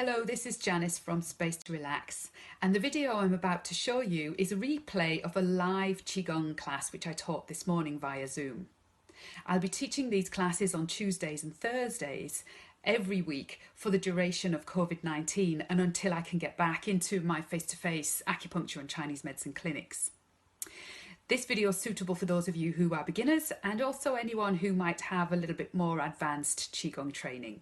Hello, this is Janice from Space to Relax, and the video I'm about to show you is a replay of a live Qigong class which I taught this morning via Zoom. I'll be teaching these classes on Tuesdays and Thursdays every week for the duration of COVID-19 and until I can get back into my face-to-face acupuncture and Chinese medicine clinics. This video is suitable for those of you who are beginners and also anyone who might have a little bit more advanced Qigong training.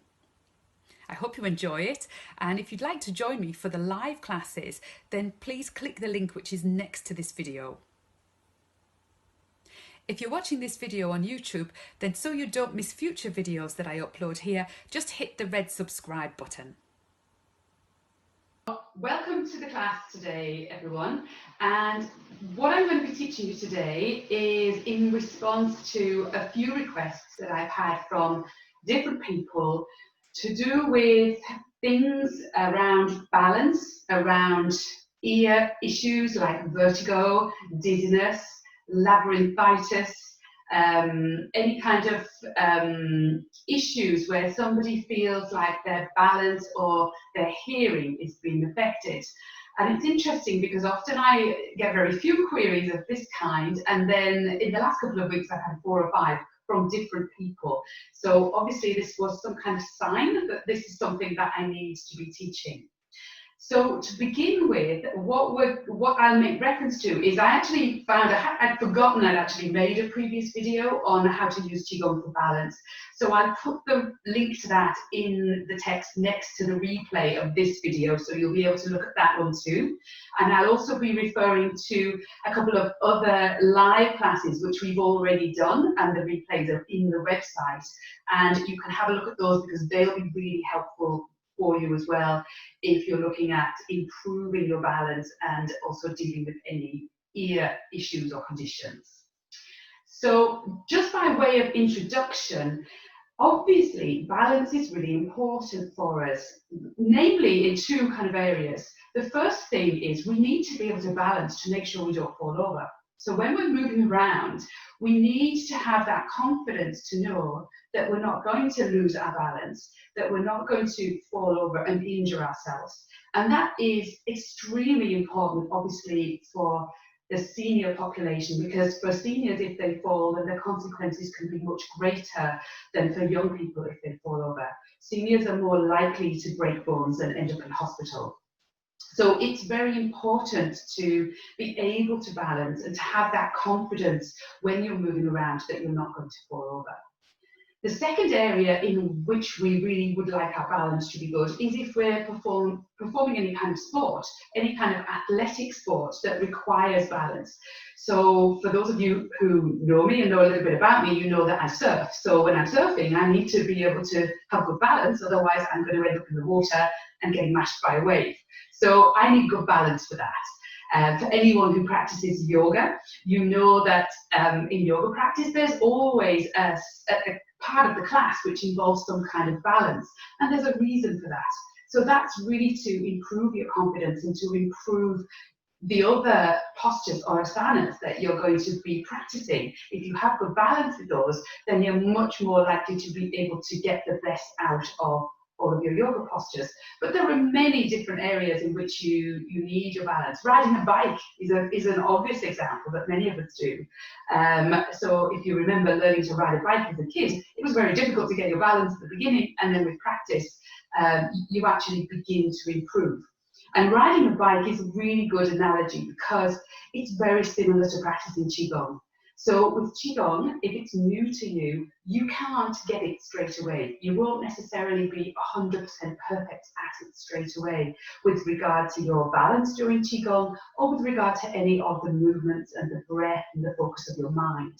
I hope you enjoy it, and if you'd like to join me for the live classes, then please click the link which is next to this video. If you're watching this video on YouTube, then so you don't miss future videos that I upload here, just hit the red subscribe button. Welcome to the class today, everyone, and what I'm going to be teaching you today is in response to a few requests that I've had from different people to do with things around balance, around ear issues like vertigo, dizziness, labyrinthitis, any kind of issues where somebody feels like their balance or their hearing is being affected. And it's interesting because often I get very few queries of this kind, and then in the last couple of weeks I've had 4 or 5 from different people. So obviously this was some kind of sign that this is something that I need to be teaching. So to begin with, what I'll make reference to is I actually found I'd forgotten I'd actually made a previous video on how to use Qigong for balance. So I'll put the link to that in the text next to the replay of this video, so you'll be able to look at that one too. And I'll also be referring to a couple of other live classes which we've already done, and the replays are in the website. And you can have a look at those because they'll be really helpful for you as well if you're looking at improving your balance and also dealing with any ear issues or conditions. So just by way of introduction, obviously balance is really important for us, namely in 2 kind of areas. The first thing is we need to be able to balance to make sure we don't fall over. So when we're moving around, we need to have that confidence to know that we're not going to lose our balance, that we're not going to fall over and injure ourselves. And that is extremely important, obviously, for the senior population, because for seniors, if they fall, then the consequences can be much greater than for young people if they fall over. Seniors are more likely to break bones and end up in hospital. So it's very important to be able to balance and to have that confidence when you're moving around that you're not going to fall over. The second area in which we really would like our balance to be good is if we're performing any kind of sport, any kind of athletic sport that requires balance. So for those of you who know me and know a little bit about me, you know that I surf. So when I'm surfing, I need to be able to have good balance, otherwise I'm going to end up in the water and getting mashed by a wave. So I need good balance for that. For anyone who practices yoga, you know that in yoga practice there's always a part of the class which involves some kind of balance, and there's a reason for that. So that's really to improve your confidence and to improve the other postures or asanas that you're going to be practicing. If you have good balance with those, then you're much more likely to be able to get the best out of all of your yoga postures. But there are many different areas in which you need your balance. Riding a bike is an obvious example that many of us do. So if you remember learning to ride a bike as a kid, it was very difficult to get your balance at the beginning, and then with practice, you actually begin to improve. And riding a bike is a really good analogy because it's very similar to practicing Qigong. So with Qigong, if it's new to you, you can't get it straight away. You won't necessarily be 100% perfect at it straight away with regard to your balance during Qigong or with regard to any of the movements and the breath and the focus of your mind.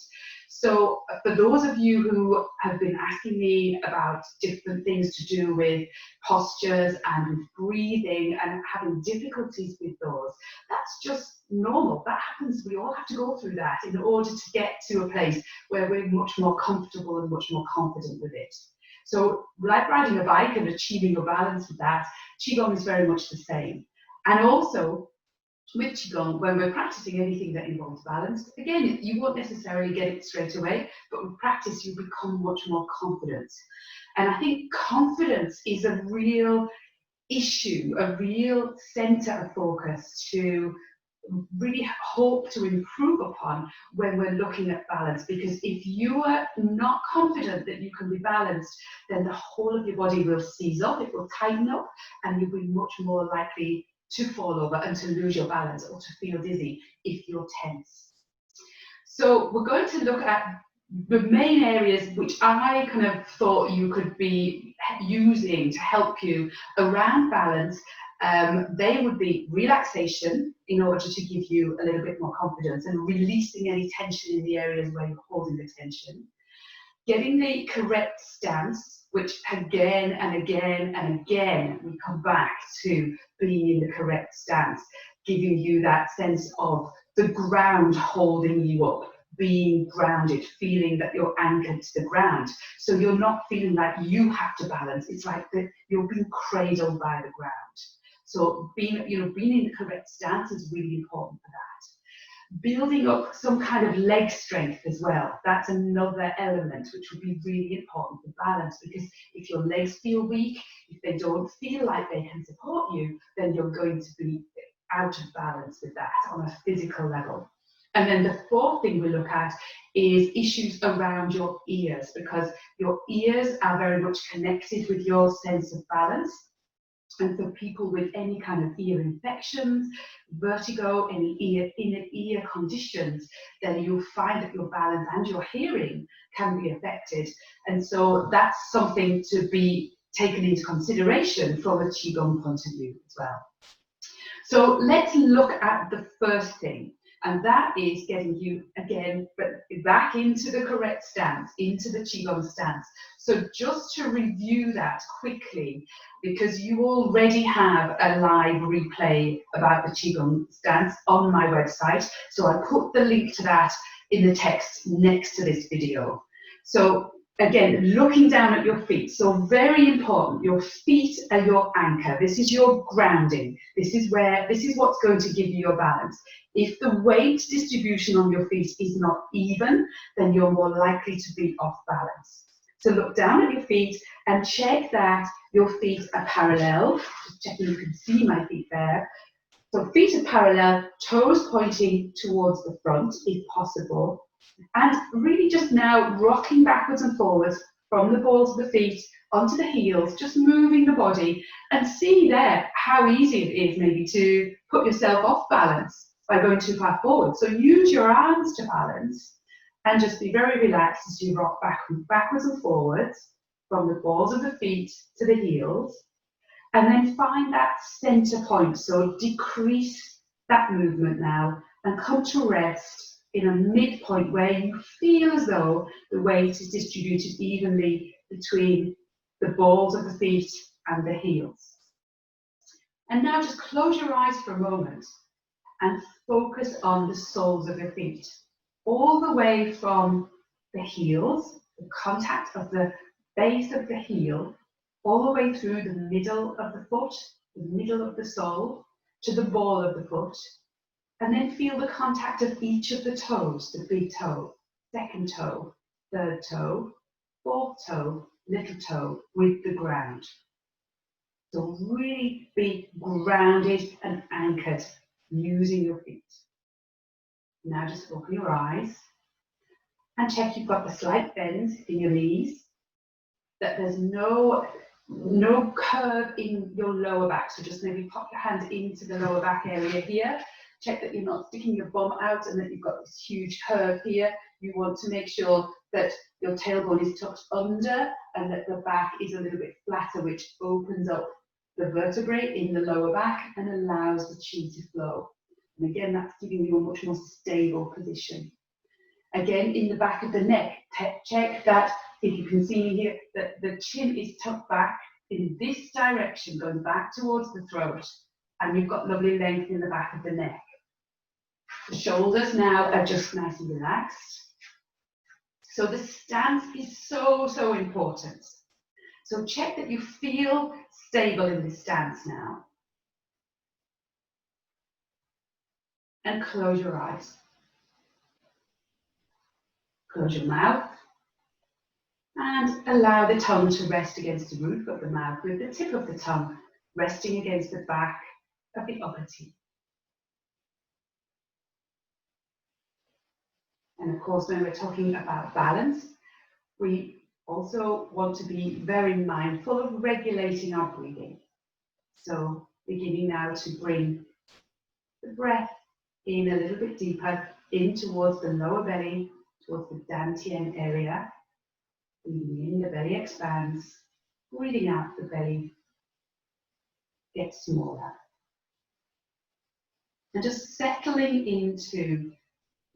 So for those of you who have been asking me about different things to do with postures and with breathing and having difficulties with those, that's just normal. That happens. We all have to go through that in order to get to a place where we're much more comfortable and much more confident with it. So like riding a bike and achieving your balance with that, Qigong is very much the same. And also with Qigong, when we're practicing anything that involves balance, again, you won't necessarily get it straight away, but with practice you become much more confident. And I think confidence is a real issue, a real center of focus to really hope to improve upon when we're looking at balance. Because if you are not confident that you can be balanced, then the whole of your body will seize up, it will tighten up, and you'll be much more likely to fall over and to lose your balance or to feel dizzy if you're tense. So we're going to look at the main areas which I kind of thought you could be using to help you around balance. They would be relaxation, in order to give you a little bit more confidence and releasing any tension in the areas where you're holding the tension. Getting the correct stance, which again and again and again we come back to being in the correct stance, giving you that sense of the ground holding you up, being grounded, feeling that you're anchored to the ground. So you're not feeling like you have to balance. It's like that you're being cradled by the ground. So being in the correct stance is really important for that. Building up some kind of leg strength as well. That's another element which would be really important for balance, because if your legs feel weak, if they don't feel like they can support you, then you're going to be out of balance with that on a physical level. And then the fourth thing we look at is issues around your ears, because your ears are very much connected with your sense of balance. And for people with any kind of ear infections, vertigo, any inner ear conditions, then you'll find that your balance and your hearing can be affected. And so that's something to be taken into consideration from a Qigong point of view as well. So let's look at the first thing, and that is getting you again back into the correct stance, into the Qigong stance. So just to review that quickly, because you already have a live replay about the Qigong stance on my website, so I put the link to that in the text next to this video. So again, looking down at your feet, so very important, your feet are your anchor. This is your grounding. This is what's going to give you your balance. If the weight distribution on your feet is not even, then you're more likely to be off balance. So look down at your feet and check that your feet are parallel. Just checking you can see my feet there. So feet are parallel, toes pointing towards the front if possible. And really just now rocking backwards and forwards from the balls of the feet onto the heels, just moving the body, and see there how easy it is maybe to put yourself off balance by going too far forward. So use your arms to balance and just be very relaxed as you rock backwards and forwards from the balls of the feet to the heels. And then find that center point. So decrease that movement now and come to rest in a midpoint where you feel as though the weight is distributed evenly between the balls of the feet and the heels. And now just close your eyes for a moment and focus on the soles of your feet, all the way from the heels, the contact of the base of the heel, all the way through the middle of the foot, the middle of the sole, to the ball of the foot. And then feel the contact of each of the toes, the big toe, second toe, third toe, fourth toe, little toe, with the ground. So really be grounded and anchored using your feet. Now just open your eyes and check you've got the slight bend in your knees, that there's no curve in your lower back. So just maybe pop your hand into the lower back area here. Check that you're not sticking your bum out and that you've got this huge curve here. You want to make sure that your tailbone is tucked under and that the back is a little bit flatter, which opens up the vertebrae in the lower back and allows the chi to flow. And again, that's giving you a much more stable position. Again, in the back of the neck, check that, if you can see here, that the chin is tucked back in this direction, going back towards the throat, and you've got lovely length in the back of the neck. The shoulders now are just nice and relaxed. So the stance is so, so important. So check that you feel stable in this stance now. And close your eyes. Close your mouth. And allow the tongue to rest against the roof of the mouth with the tip of the tongue resting against the back of the upper teeth. And of course, when we're talking about balance, we also want to be very mindful of regulating our breathing. So beginning now to bring the breath in a little bit deeper, in towards the lower belly, towards the dantian area. Breathing in, the belly expands. Breathing out, the belly gets smaller. And just settling into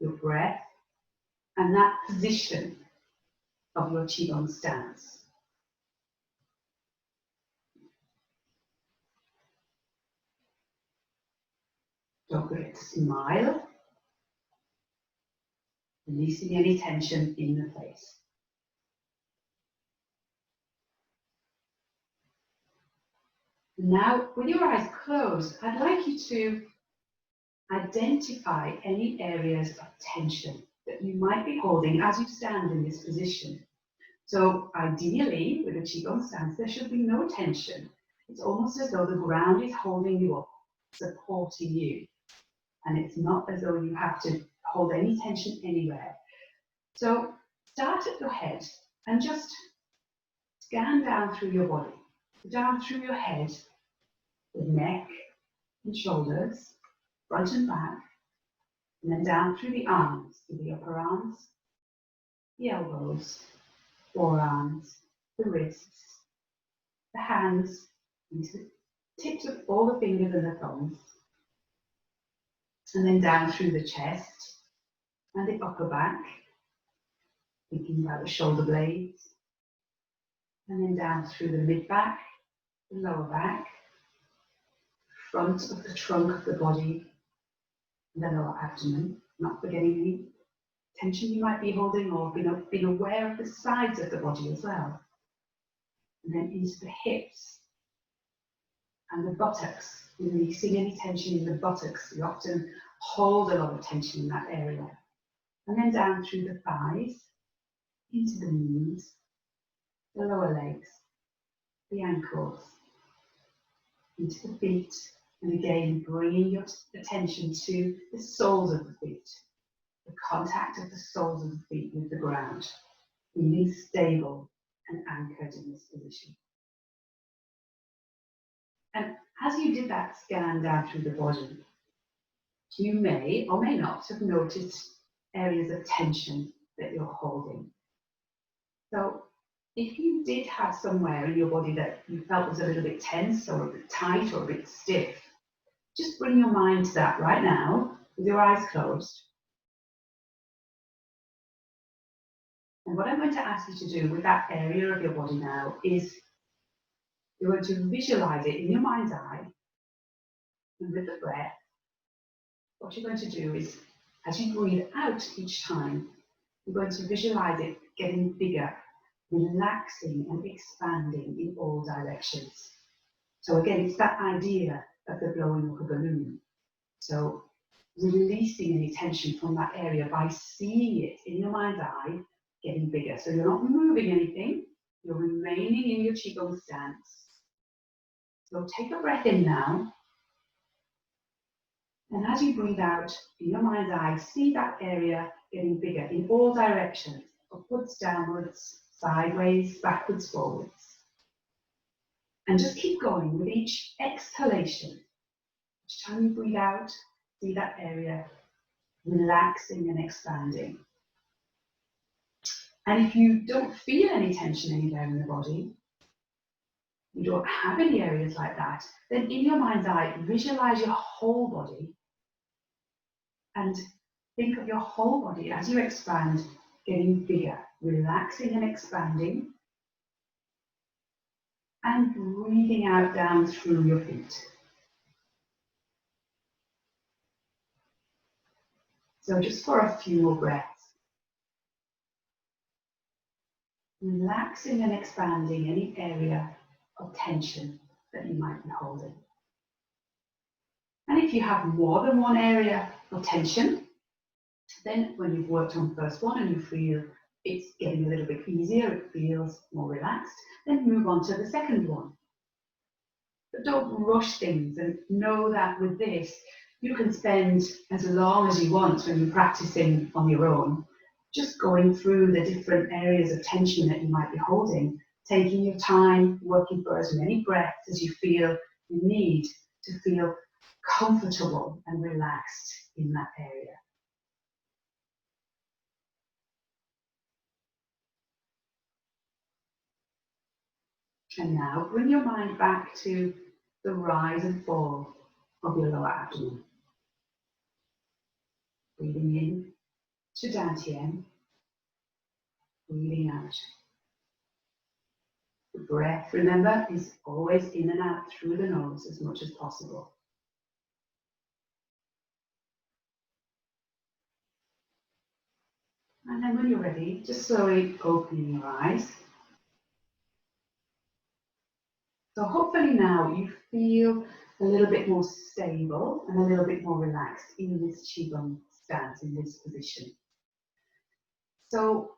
your breath and that position of your Qigong stance. Don't forget to smile, releasing any tension in the face. Now, with your eyes closed, I'd like you to identify any areas of tension that you might be holding as you stand in this position. So ideally, with a Qigong stance, there should be no tension. It's almost as though the ground is holding you up, supporting you. And it's not as though you have to hold any tension anywhere. So start at your head and just scan down through your body, down through your head, the neck and shoulders, front and back, and then down through the arms, through the upper arms, the elbows, forearms, the wrists, the hands, into the tips of all the fingers and the thumbs, and then down through the chest and the upper back, thinking about the shoulder blades, and then down through the mid-back, the lower back, front of the trunk of the body, and the lower abdomen, not forgetting any tension you might be holding or being aware of the sides of the body as well. And then into the hips and the buttocks, releasing any tension in the buttocks. We often hold a lot of tension in that area. And then down through the thighs, into the knees, the lower legs, the ankles, into the feet, and again bringing your attention to the soles of the feet, the contact of the soles of the feet with the ground, being stable and anchored in this position. And as you did that scan down through the body, you may or may not have noticed areas of tension that you're holding. So if you did have somewhere in your body that you felt was a little bit tense or a bit tight or a bit stiff, just bring your mind to that right now with your eyes closed. And what I'm going to ask you to do with that area of your body now is you're going to visualize it in your mind's eye, and with the breath, what you're going to do is, as you breathe out each time, you're going to visualize it getting bigger, relaxing and expanding in all directions. So again, it's that idea of the blowing up a balloon. So releasing any tension from that area by seeing it in your mind's eye getting bigger. So you're not moving anything, you're remaining in your Qigong stance. So take a breath in now. And as you breathe out, in your mind's eye, see that area getting bigger in all directions, upwards, downwards, sideways, backwards, forwards. And just keep going with each exhalation. Each time you breathe out, see that area relaxing and expanding. And if you don't feel any tension anywhere in the body, you don't have any areas like that, then in your mind's eye, visualize your whole body and think of your whole body as you expand, getting bigger, relaxing and expanding, and breathing out down through your feet. So just for a few more breaths. Relaxing and expanding any area of tension that you might be holding. And if you have more than one area of tension, then when you've worked on the first one and you feel it's getting a little bit easier, it feels more relaxed, then move on to the second one. But don't rush things, and know that with this, you can spend as long as you want when you're practicing on your own, just going through the different areas of tension that you might be holding, taking your time, working for as many breaths as you feel you need to feel comfortable and relaxed in that area. And now bring your mind back to the rise and fall of your lower abdomen. Breathing in to Dantian, breathing out. The breath, remember, is always in and out through the nose as much as possible. And then when you're ready, just slowly opening your eyes. So hopefully now you feel a little bit more stable and a little bit more relaxed in this Qigong stance, in this position. So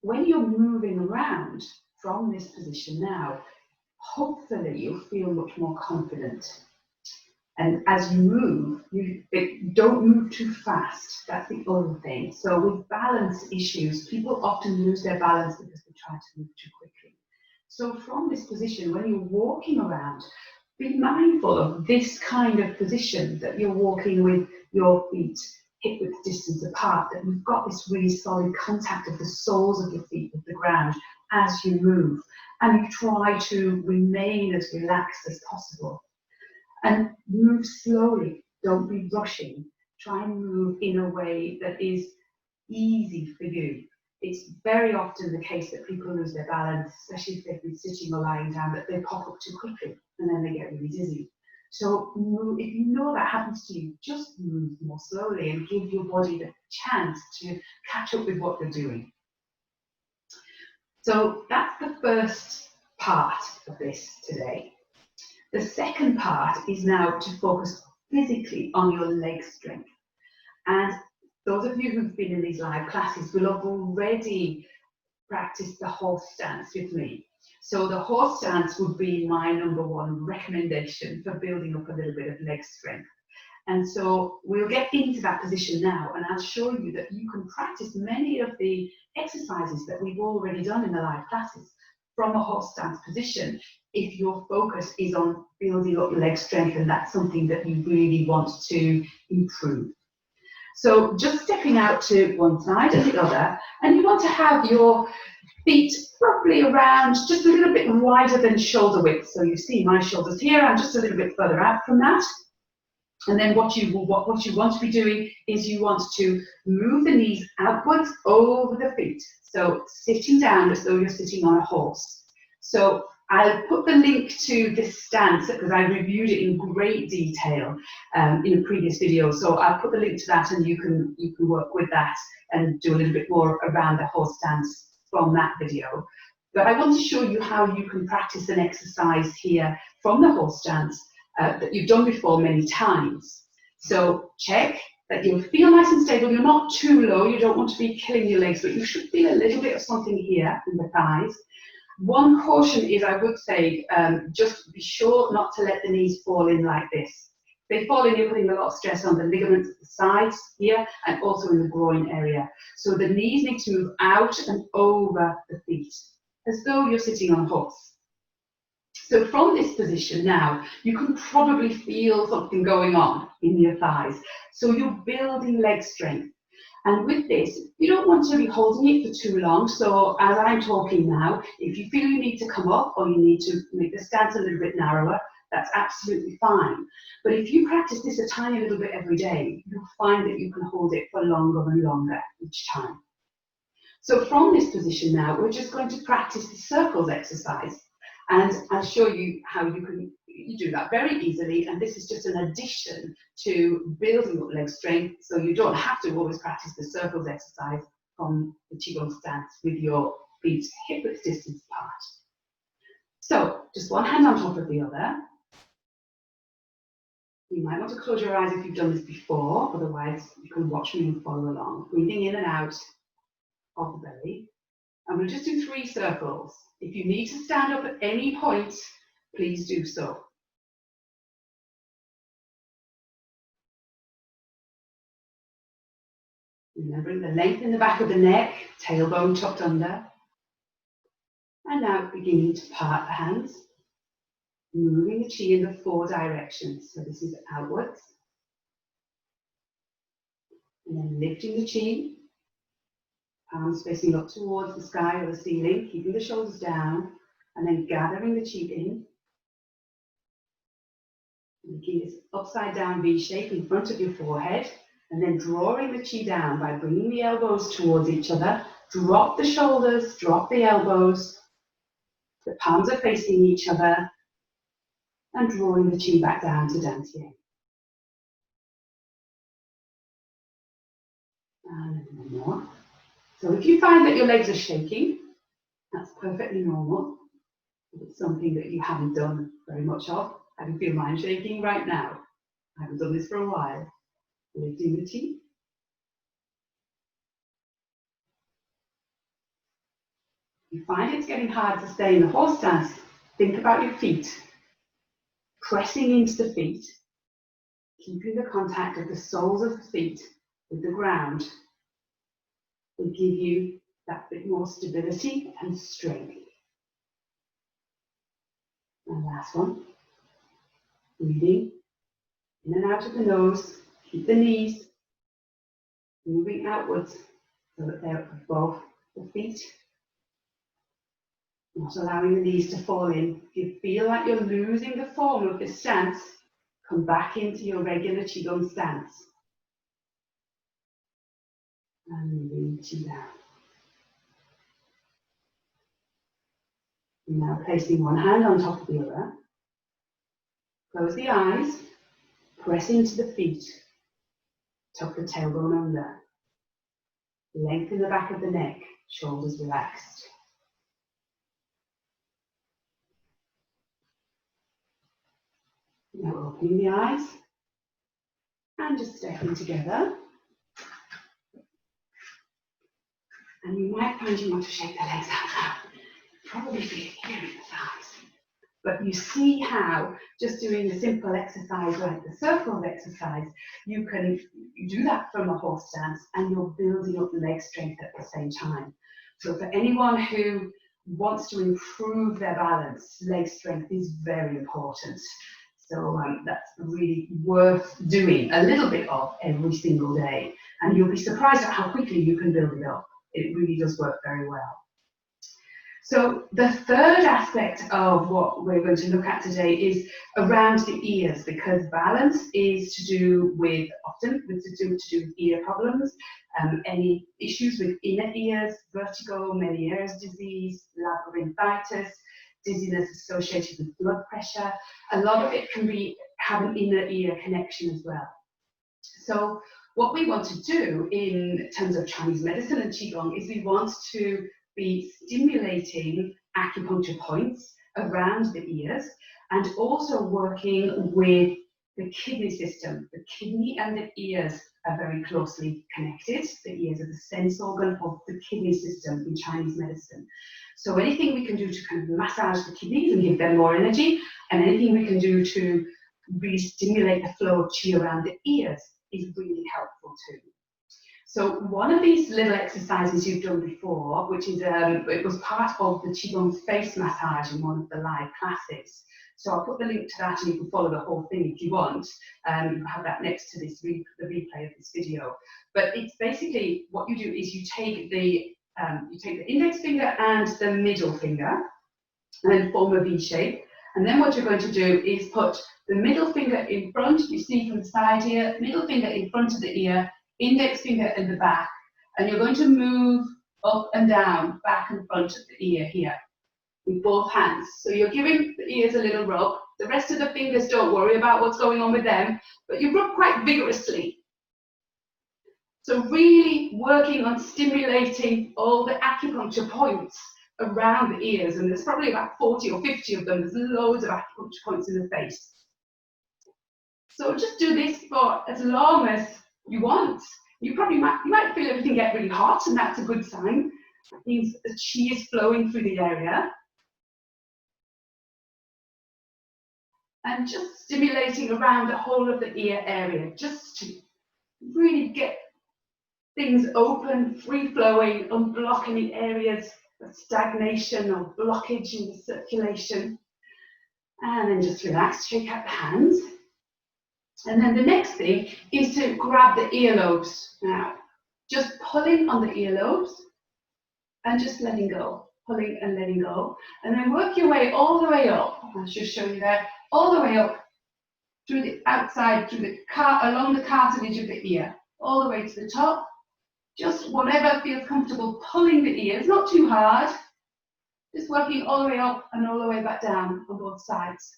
when you're moving around from this position now, hopefully you'll feel much more confident. And as you move, don't move too fast. That's the other thing. So with balance issues, people often lose their balance because they try to move too quickly. So from this position, when you're walking around, be mindful of this kind of position, that you're walking with your feet hip-width distance apart, that you've got this really solid contact of the soles of your feet with the ground as you move. And you try to remain as relaxed as possible. And move slowly, don't be rushing. Try and move in a way that is easy for you. It's very often the case that people lose their balance, especially if they've been sitting or lying down, that they pop up too quickly and then they get really dizzy. So move, if you know that happens to you, just move more slowly and give your body the chance to catch up with what you're doing. So that's the first part of this today. The second part is now to focus physically on your leg strength. And those of you who've been in these live classes will have already practiced the horse stance with me. So the horse stance would be my #1 recommendation for building up a little bit of leg strength. And so we'll get into that position now, and I'll show you that you can practice many of the exercises that we've already done in the live classes from a horse stance position if your focus is on building up your leg strength and that's something that you really want to improve. So just stepping out to one side and the other, and you want to have your feet roughly around just a little bit wider than shoulder width. So you see my shoulders here, I'm just a little bit further out from that. And then what you want to be doing is you want to move the knees outwards over the feet. So sitting down as though you're sitting on a horse. So I'll put the link to this stance because I reviewed it in great detail in a previous video. So I'll put the link to that and you can work with that and do a little bit more around the horse stance from that video. But I want to show you how you can practice an exercise here from the horse stance that you've done before many times. So check that you feel nice and stable. You're not too low. You don't want to be killing your legs, but you should feel a little bit of something here in the thighs. One caution is, I would say, just be sure not to let the knees fall in like this. If they fall in, you're putting a lot of stress on the ligaments at the sides here and also in the groin area. So the knees need to move out and over the feet, as though you're sitting on a horse. So from this position now, you can probably feel something going on in your thighs. So you're building leg strength. And with this, you don't want to be holding it for too long. So as I'm talking now, if you feel you need to come up or you need to make the stance a little bit narrower, that's absolutely fine. But if you practice this a tiny little bit every day, you'll find that you can hold it for longer and longer each time. So from this position now, we're just going to practice the circles exercise. And I'll show you how you do that very easily. And this is just an addition to building up leg strength. So you don't have to always practice the circles exercise from the Qigong stance with your feet hip-width distance apart. So just one hand on top of the other. You might want to close your eyes if you've done this before. Otherwise, you can watch me and follow along. Breathing in and out of the belly. And we'll just do 3 circles. If you need to stand up at any point, please do so. Remembering the length in the back of the neck, tailbone tucked under. And now beginning to part the hands, moving the chi in the 4 directions. So this is outwards. And then lifting the chi, palms facing up towards the sky or the ceiling, keeping the shoulders down, and then gathering the chi in. Making this upside down V shape in front of your forehead, and then drawing the chi down by bringing the elbows towards each other. Drop the shoulders, drop the elbows. The palms are facing each other, and drawing the chi back down to Dantian. And one more. So if you find that your legs are shaking, that's perfectly normal. If it's something that you haven't done very much of, I can feel mine shaking right now. I haven't done this for a while. Lifting the chi. You find it's getting hard to stay in the horse stance, think about your feet. Pressing into the feet, keeping the contact of the soles of the feet with the ground will give you that bit more stability and strength. And last one, breathing in and out of the nose, keep the knees moving outwards so that they're above the feet. Not allowing the knees to fall in. If you feel like you're losing the form of this stance, come back into your regular Qigong stance. And moving Qi down. Now placing one hand on top of the other. Close the eyes. Press into the feet. Tuck the tailbone under. Lengthen the back of the neck. Shoulders relaxed. Now opening the eyes and just stepping together. And you might find you want to shake the legs out now. Probably feel it here in the thighs. But you see how just doing a simple exercise like the circles exercise, you can do that from a horse stance and you're building up leg strength at the same time. So for anyone who wants to improve their balance, leg strength is very important. So that's really worth doing a little bit of every single day. And you'll be surprised at how quickly you can build it up. It really does work very well. So the third aspect of what we're going to look at today is around the ears, because balance is to do with, often to do with ear problems, any issues with inner ears, vertigo, Meniere's disease, labyrinthitis, dizziness associated with blood pressure. A lot of it can have an inner ear connection as well. So what we want to do in terms of Chinese medicine and Qigong is we want to be stimulating acupuncture points around the ears and also working with the kidney system. The kidney and the ears are very closely connected. The ears are the sense organ of the kidney system in Chinese medicine. So anything we can do to kind of massage the kidneys and give them more energy, and anything we can do to really stimulate the flow of qi around the ears is really helpful too. So one of these little exercises you've done before, which is, it was part of the Qigong face massage in one of the live classes. So I'll put the link to that and you can follow the whole thing if you want. You have that next to this the replay of this video. But it's basically what you do is you take the index finger and the middle finger and form a V shape. And then what you're going to do is put the middle finger in front, you see from the side here, middle finger in front of the ear, index finger in the back, and you're going to move up and down, back and front of the ear here, with both hands. So you're giving the ears a little rub. The rest of the fingers, don't worry about what's going on with them, but you rub quite vigorously. So really working on stimulating all the acupuncture points around the ears, and there's probably about 40 or 50 of them. There's loads of acupuncture points in the face. So just do this for as long as you want. You might feel everything get really hot, and that's a good sign. That means the qi is flowing through the area. And just stimulating around the whole of the ear area, just to really get things open, free-flowing, unblock any areas of stagnation or blockage in the circulation. And then just relax, shake out the hands. And then the next thing is to grab the earlobes now. Just pulling on the earlobes and just letting go. Pulling and letting go. And then work your way all the way up. I'll just show you that. All the way up through the outside, through the along the cartilage of the ear. All the way to the top. Just whatever feels comfortable, pulling the ears, not too hard. Just working all the way up and all the way back down on both sides.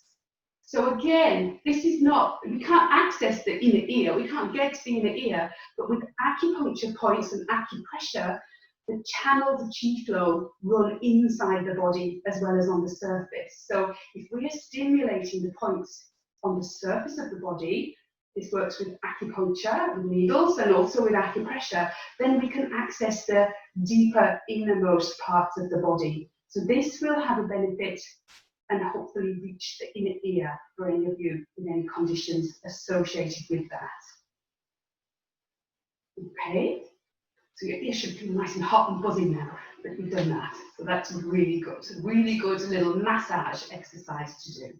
So again, this is not, we can't access the inner ear, we can't get to the inner ear, but with acupuncture points and acupressure, the channels of qi flow run inside the body as well as on the surface. So if we are stimulating the points on the surface of the body, this works with acupuncture, with needles, and also with acupressure, then we can access the deeper innermost parts of the body. So this will have a benefit and hopefully reach the inner ear for any of you with any conditions associated with that. Okay, so your ear should be nice and hot and buzzing now that we've done that. So that's really good. Really good little massage exercise to do.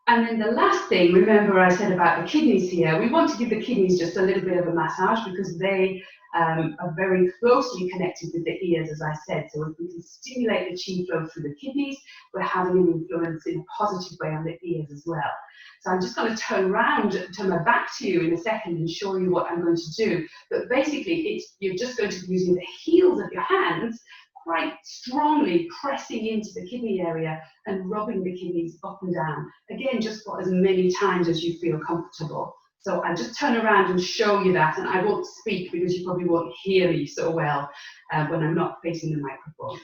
And then the last thing, remember I said about the kidneys here, we want to give the kidneys just a little bit of a massage because they are very closely connected with the ears, as I said. So if we can stimulate the qi flow through the kidneys, we're having an influence in a positive way on the ears as well. So I'm just going to turn my back to you in a second and show you what I'm going to do. But basically, you're just going to be using the heels of your hands quite strongly pressing into the kidney area and rubbing the kidneys up and down. Again, just for as many times as you feel comfortable. So I'll just turn around and show you that, and I won't speak because you probably won't hear me so well when I'm not facing the microphone.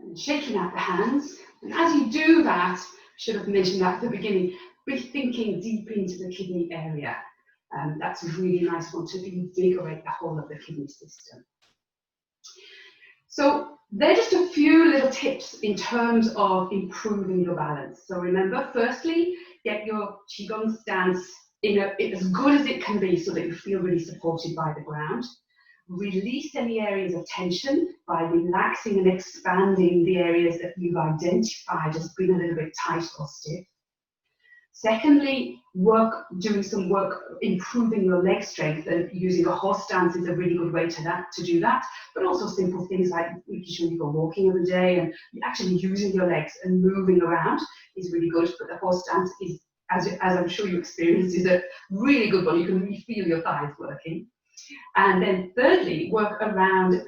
And shaking out the hands. And as you do that, I should have mentioned that at the beginning, be thinking deep into the kidney area. That's a really nice one to invigorate the whole of the kidney system. So they're just a few little tips in terms of improving your balance. So remember, firstly, get your Qigong stance as good as it can be so that you feel really supported by the ground. Release any areas of tension by relaxing and expanding the areas that you've identified as being a little bit tight or stiff. Secondly, doing some work improving your leg strength, and using a horse stance is a really good way to do that. But also simple things like making sure you go walking every day and actually using your legs and moving around is really good. But the horse stance is, as I'm sure you experienced, is a really good one. You can really feel your thighs working. And then thirdly, work around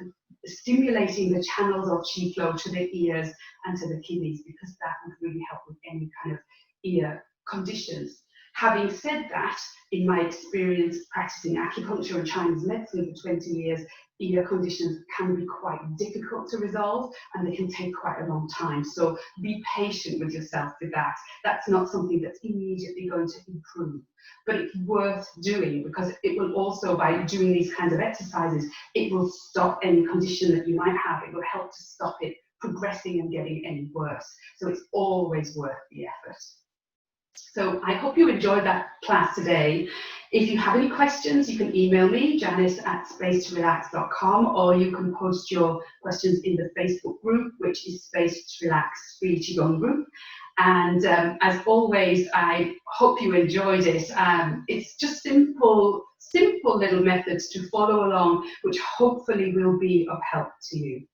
stimulating the channels of qi flow to the ears and to the kidneys, because that would really help with any kind of ear conditions. Having said that, in my experience practicing acupuncture and Chinese medicine for 20 years, ear conditions can be quite difficult to resolve and they can take quite a long time. So be patient with yourself with that. That's not something that's immediately going to improve, but it's worth doing because it will also, by doing these kinds of exercises, it will stop any condition that you might have. It will help to stop it progressing and getting any worse. So it's always worth the effort. So I hope you enjoyed that class today. If you have any questions, you can email me, janice@spacetorelax.com, or you can post your questions in the Facebook group, which is Space to Relax Free Qigong group. And as always, I hope you enjoyed it. It's just simple little methods to follow along, which hopefully will be of help to you.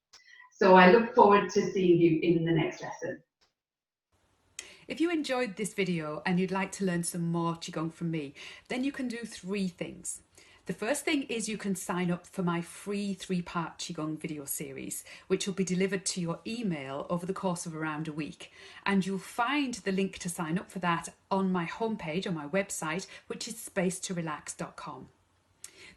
So I look forward to seeing you in the next lesson. If you enjoyed this video and you'd like to learn some more Qigong from me, then you can do 3 things. The first thing is you can sign up for my free 3-part Qigong video series, which will be delivered to your email over the course of around a week. And you'll find the link to sign up for that on my homepage, on my website, which is spacetorelax.com.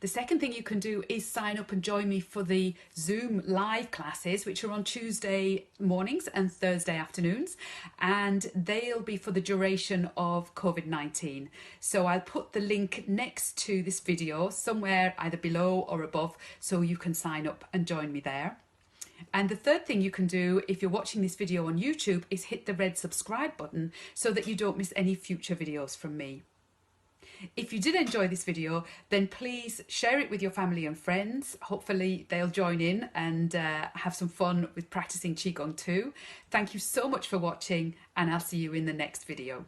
The second thing you can do is sign up and join me for the Zoom live classes, which are on Tuesday mornings and Thursday afternoons, and they'll be for the duration of COVID-19. So I'll put the link next to this video somewhere either below or above, so you can sign up and join me there. And the third thing you can do if you're watching this video on YouTube is hit the red subscribe button so that you don't miss any future videos from me. If you did enjoy this video, then please share it with your family and friends. Hopefully they'll join in and have some fun with practicing Qigong too. Thank you so much for watching, and I'll see you in the next video.